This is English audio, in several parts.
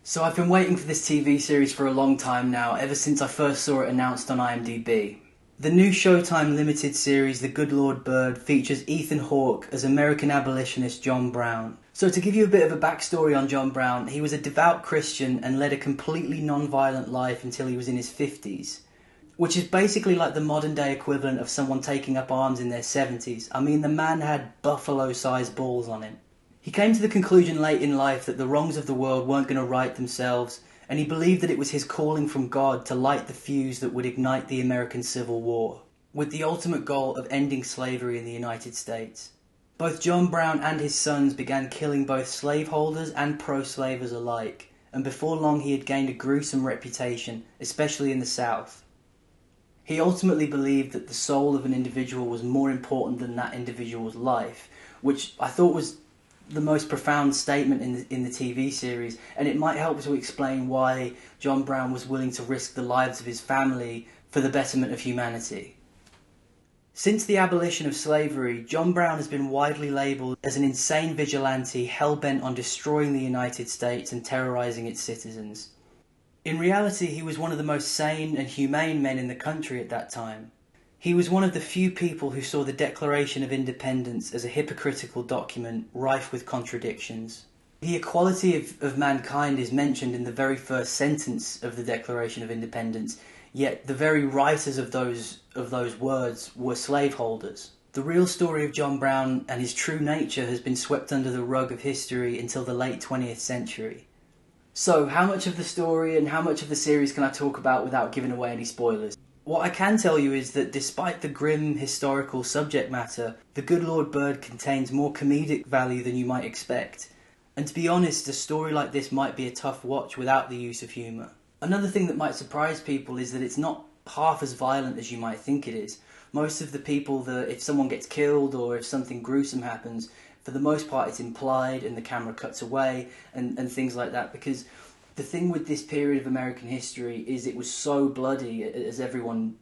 So I've been waiting for this TV series for a long time now, ever since I first saw it announced on IMDb. The new Showtime limited series, The Good Lord Bird, features Ethan Hawke as American abolitionist John Brown. So to give you a bit of a backstory on John Brown, he was a devout Christian and led a completely non-violent life until he was in his 50s. Which is basically like the modern day equivalent of someone taking up arms in their 70s. I mean, the man had buffalo-sized balls on him. He came to the conclusion late in life that the wrongs of the world weren't going to right themselves, and he believed that it was his calling from God to light the fuse that would ignite the American Civil War, with the ultimate goal of ending slavery in the United States. Both John Brown and his sons began killing both slaveholders and pro-slavers alike, and before long he had gained a gruesome reputation, especially in the South. He ultimately believed that the soul of an individual was more important than that individual's life, which I thought was the most profound statement in the TV series, and it might help to explain why John Brown was willing to risk the lives of his family for the betterment of humanity. Since the abolition of slavery, John Brown has been widely labelled as an insane vigilante hell-bent on destroying the United States and terrorising its citizens. In reality, he was one of the most sane and humane men in the country at that time. He was one of the few people who saw the Declaration of Independence as a hypocritical document rife with contradictions. The equality of mankind is mentioned in the very first sentence of the Declaration of Independence, yet the very writers of those words were slaveholders. The real story of John Brown and his true nature has been swept under the rug of history until the late 20th century. So, how much of the story and how much of the series can I talk about without giving away any spoilers? What I can tell you is that despite the grim historical subject matter, The Good Lord Bird contains more comedic value than you might expect. And to be honest, a story like this might be a tough watch without the use of humour. Another thing that might surprise people is that it's not half as violent as you might think it is. Most of the people, if someone gets killed or if something gruesome happens, for the most part it's implied and the camera cuts away and things like that, because the thing with this period of American history is it was so bloody, as everyone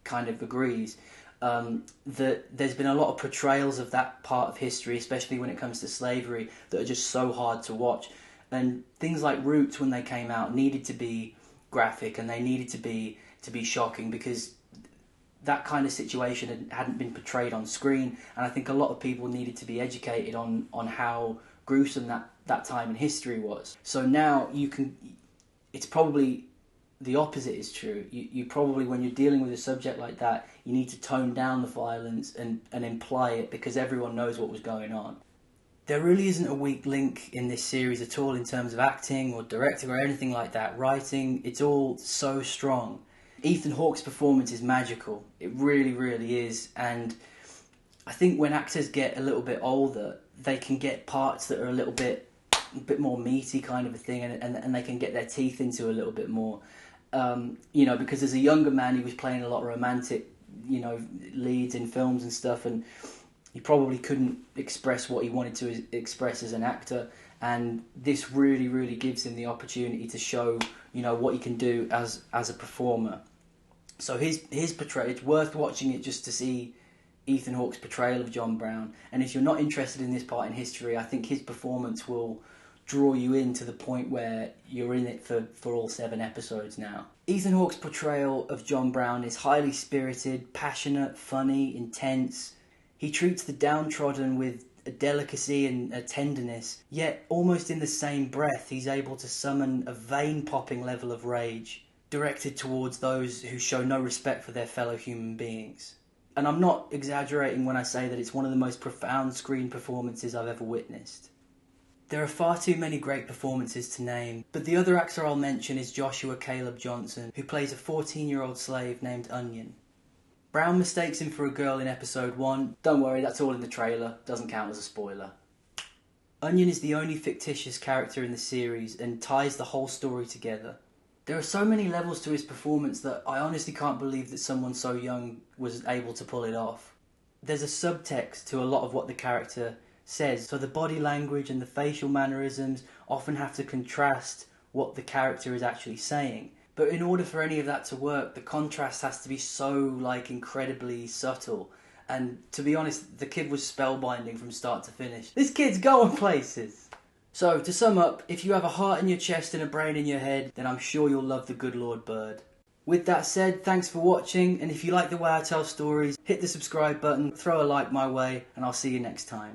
kind of agrees, that there's been a lot of portrayals of that part of history, especially when it comes to slavery, that are just so hard to watch. And things like Roots, when they came out, needed to be graphic and they needed to be shocking, because that kind of situation hadn't been portrayed on screen, and I think a lot of people needed to be educated on how gruesome that time in history was. So now it's probably the opposite is true. You probably, when you're dealing with a subject like that, you need to tone down the violence and imply it, because everyone knows what was going on. There really isn't a weak link in this series at all in terms of acting or directing or anything like that. Writing, it's all so strong. Ethan Hawke's performance is magical. It really, really is. And I think when actors get a little bit older, they can get parts that are a bit more meaty kind of a thing, and they can get their teeth into a little bit more. Because as a younger man, he was playing a lot of romantic, leads in films and stuff, and he probably couldn't express what he wanted to express as an actor. And this really, really gives him the opportunity to show, what he can do as a performer. So his portrayal, it's worth watching it just to see Ethan Hawke's portrayal of John Brown. And if you're not interested in this part in history, I think his performance will draw you in to the point where you're in it for all 7 episodes now. Ethan Hawke's portrayal of John Brown is highly spirited, passionate, funny, intense. He treats the downtrodden with a delicacy and a tenderness, yet almost in the same breath he's able to summon a vein-popping level of rage directed towards those who show no respect for their fellow human beings. And I'm not exaggerating when I say that it's one of the most profound screen performances I've ever witnessed. There are far too many great performances to name, but the other actor I'll mention is Joshua Caleb Johnson, who plays a 14-year-old slave named Onion. Brown mistakes him for a girl in episode 1. Don't worry, that's all in the trailer, doesn't count as a spoiler. Onion is the only fictitious character in the series and ties the whole story together. There are so many levels to his performance that I honestly can't believe that someone so young was able to pull it off. There's a subtext to a lot of what the character says, so the body language and the facial mannerisms often have to contrast what the character is actually saying. But in order for any of that to work, the contrast has to be so, incredibly subtle. And to be honest, the kid was spellbinding from start to finish. This kid's going places! So, to sum up, if you have a heart in your chest and a brain in your head, then I'm sure you'll love The Good Lord Bird. With that said, thanks for watching, and if you like the way I tell stories, hit the subscribe button, throw a like my way, and I'll see you next time.